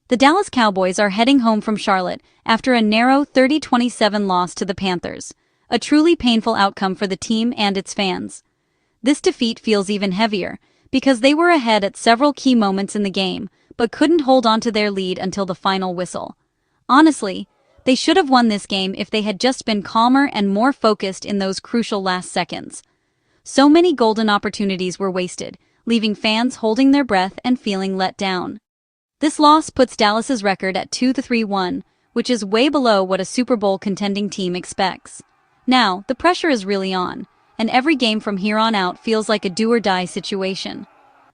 The Dallas Cowboys are heading home from Charlotte after a narrow 30-27 loss to the Panthers, a truly painful outcome for the team and its fans. This defeat feels even heavier, because they were ahead at several key moments in the game, but couldn't hold on to their lead until the final whistle. Honestly, they should have won this game if they had just been calmer and more focused in those crucial last seconds. So many golden opportunities were wasted, leaving fans holding their breath and feeling let down. This loss puts Dallas's record at 2-3-1, which is way below what a Super Bowl contending team expects. Now, the pressure is really on, and every game from here on out feels like a do-or-die situation.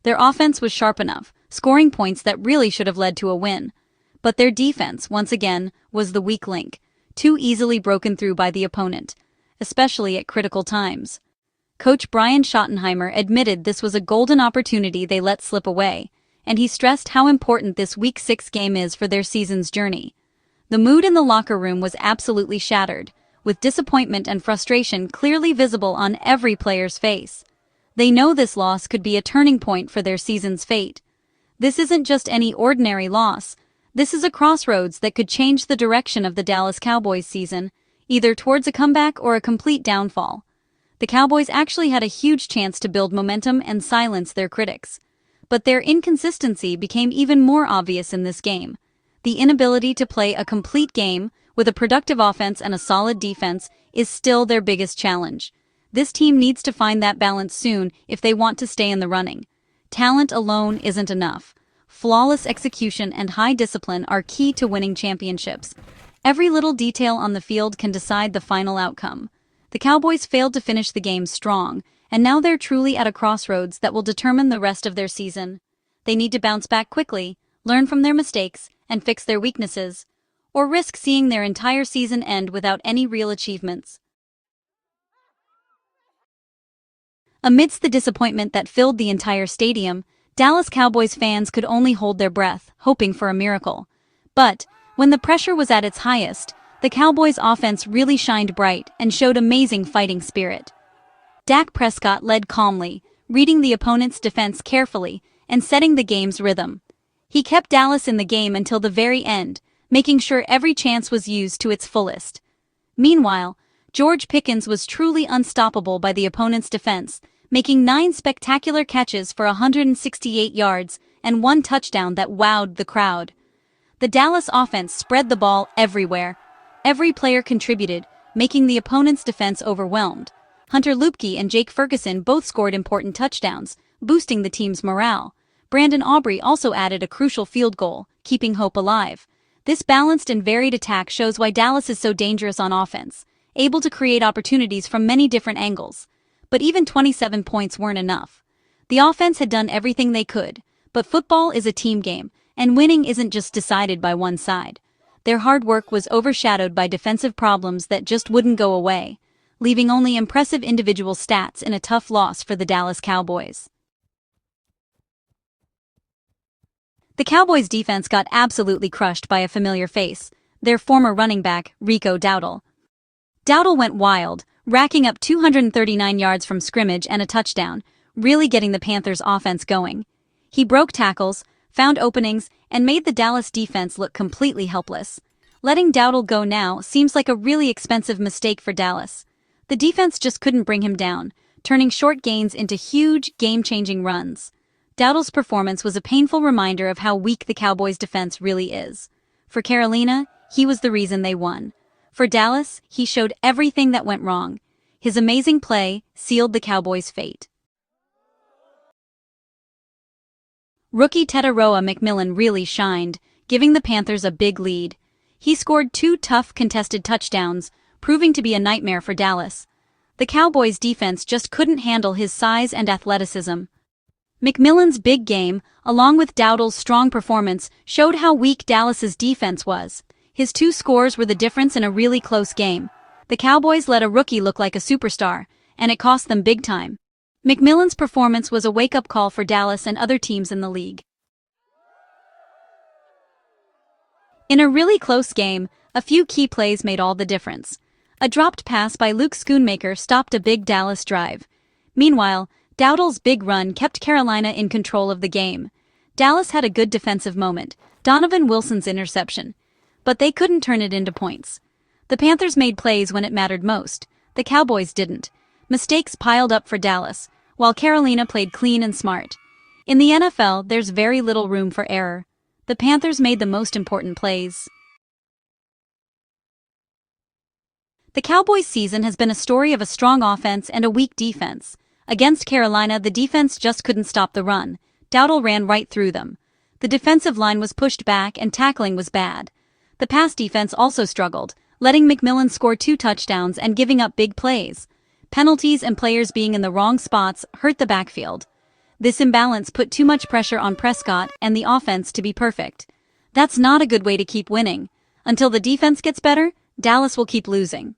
Their offense was sharp enough, scoring points that really should have led to a win. But their defense, once again, was the weak link, too easily broken through by the opponent, especially at critical times. Coach Brian Schottenheimer admitted this was a golden opportunity they let slip away, and he stressed how important this Week 6 game is for their season's journey. The mood in the locker room was absolutely shattered, with disappointment and frustration clearly visible on every player's face. They know this loss could be a turning point for their season's fate. This isn't just any ordinary loss. This is a crossroads that could change the direction of the Dallas Cowboys season, either towards a comeback or a complete downfall. The Cowboys actually had a huge chance to build momentum and silence their critics. But their inconsistency became even more obvious in this game. The inability to play a complete game with a productive offense and a solid defense is still their biggest challenge. This team needs to find that balance soon if they want to stay in the running. Talent alone isn't enough. Flawless execution and high discipline are key to winning championships. Every little detail on the field can decide the final outcome. The Cowboys failed to finish the game strong, and now they're truly at a crossroads that will determine the rest of their season. They need to bounce back quickly, learn from their mistakes, and fix their weaknesses, or risk seeing their entire season end without any real achievements. Amidst the disappointment that filled the entire stadium, Dallas Cowboys fans could only hold their breath, hoping for a miracle. But, when the pressure was at its highest, the Cowboys' offense really shined bright and showed amazing fighting spirit. Dak Prescott led calmly, reading the opponent's defense carefully and setting the game's rhythm. He kept Dallas in the game until the very end, making sure every chance was used to its fullest. Meanwhile, George Pickens was truly unstoppable by the opponent's defense, making 9 spectacular catches for 168 yards and 1 touchdown that wowed the crowd. The Dallas offense spread the ball everywhere. Every player contributed, making the opponent's defense overwhelmed. Hunter Luepke and Jake Ferguson both scored important touchdowns, boosting the team's morale. Brandon Aubrey also added a crucial field goal, keeping hope alive. This balanced and varied attack shows why Dallas is so dangerous on offense, able to create opportunities from many different angles. But even 27 points weren't enough. The offense had done everything they could, but football is a team game, and winning isn't just decided by one side. Their hard work was overshadowed by defensive problems that just wouldn't go away, leaving only impressive individual stats in a tough loss for the Dallas Cowboys. The Cowboys' defense got absolutely crushed by a familiar face, their former running back, Rico Dowdle. Dowdle went wild, racking up 239 yards from scrimmage and a touchdown, really getting the Panthers' offense going. He broke tackles, found openings, and made the Dallas defense look completely helpless. Letting Dowdle go now seems like a really expensive mistake for Dallas. The defense just couldn't bring him down, turning short gains into huge, game-changing runs. Dowdle's performance was a painful reminder of how weak the Cowboys' defense really is. For Carolina, he was the reason they won. For Dallas, he showed everything that went wrong. His amazing play sealed the Cowboys' fate. Rookie Tetairoa McMillan really shined, giving the Panthers a big lead. He scored 2 tough contested touchdowns, proving to be a nightmare for Dallas. The Cowboys' defense just couldn't handle his size and athleticism. McMillan's big game, along with Dowdle's strong performance, showed how weak Dallas's defense was. His 2 scores were the difference in a really close game. The Cowboys let a rookie look like a superstar, and it cost them big time. McMillan's performance was a wake-up call for Dallas and other teams in the league. In a really close game, a few key plays made all the difference. A dropped pass by Luke Schoonmaker stopped a big Dallas drive. Meanwhile, Dowdle's big run kept Carolina in control of the game. Dallas had a good defensive moment, Donovan Wilson's interception, but they couldn't turn it into points. The Panthers made plays when it mattered most. The Cowboys didn't. Mistakes piled up for Dallas, while Carolina played clean and smart. In the NFL, there's very little room for error. The Panthers made the most important plays. The Cowboys' season has been a story of a strong offense and a weak defense. Against Carolina, the defense just couldn't stop the run. Dowdle ran right through them. The defensive line was pushed back and tackling was bad. The pass defense also struggled, letting McMillan score 2 touchdowns and giving up big plays. Penalties and players being in the wrong spots hurt the backfield. This imbalance put too much pressure on Prescott and the offense to be perfect. That's not a good way to keep winning. Until the defense gets better, Dallas will keep losing.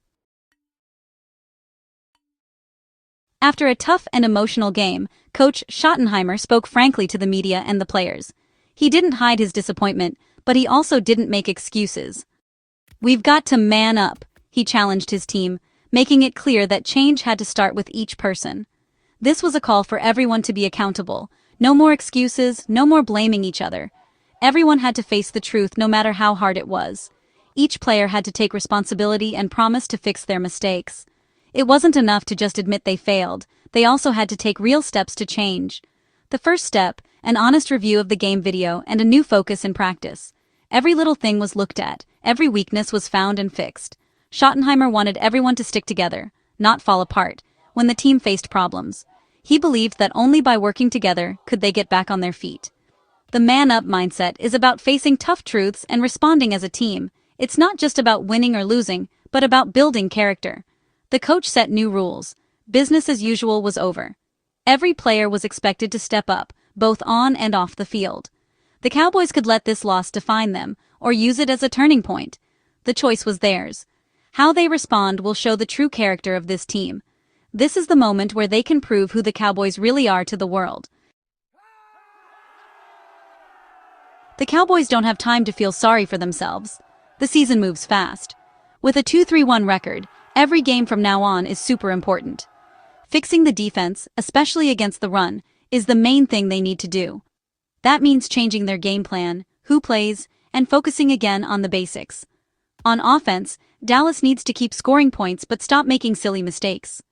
After a tough and emotional game, Coach Schottenheimer spoke frankly to the media and the players. He didn't hide his disappointment, but he also didn't make excuses. "We've got to man up," he challenged his team, making it clear that change had to start with each person. This was a call for everyone to be accountable. No more excuses, no more blaming each other. Everyone had to face the truth no matter how hard it was. Each player had to take responsibility and promise to fix their mistakes. It wasn't enough to just admit they failed, they also had to take real steps to change. The first step, an honest review of the game video and a new focus in practice. Every little thing was looked at, every weakness was found and fixed. Schottenheimer wanted everyone to stick together, not fall apart, when the team faced problems. He believed that only by working together could they get back on their feet. The man-up mindset is about facing tough truths and responding as a team. It's not just about winning or losing, but about building character. The coach set new rules. Business as usual was over. Every player was expected to step up, both on and off the field. The Cowboys could let this loss define them, or use it as a turning point. The choice was theirs. How they respond will show the true character of this team. This is the moment where they can prove who the Cowboys really are to the world. The Cowboys don't have time to feel sorry for themselves. The season moves fast. With a 2-3-1 record, every game from now on is super important. Fixing the defense, especially against the run, is the main thing they need to do. That means changing their game plan, who plays, and focusing again on the basics. On offense, Dallas needs to keep scoring points but stop making silly mistakes.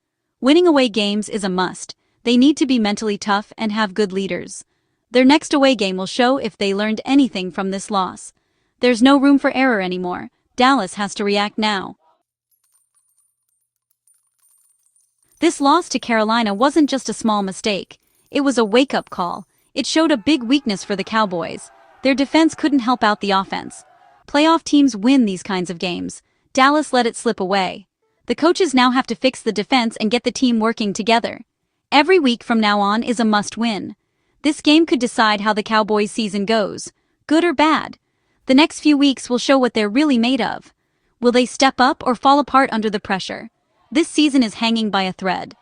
Winning away games is a must. They need to be mentally tough and have good leaders. Their next away game will show if they learned anything from this loss. There's no room for error anymore. Dallas has to react now. This loss to Carolina wasn't just a small mistake. It was a wake-up call. It showed a big weakness for the Cowboys. Their defense couldn't help out the offense. Playoff teams win these kinds of games. Dallas let it slip away. The coaches now have to fix the defense and get the team working together. Every week from now on is a must-win. This game could decide how the Cowboys' season goes, good or bad. The next few weeks will show what they're really made of. Will they step up or fall apart under the pressure? This season is hanging by a thread.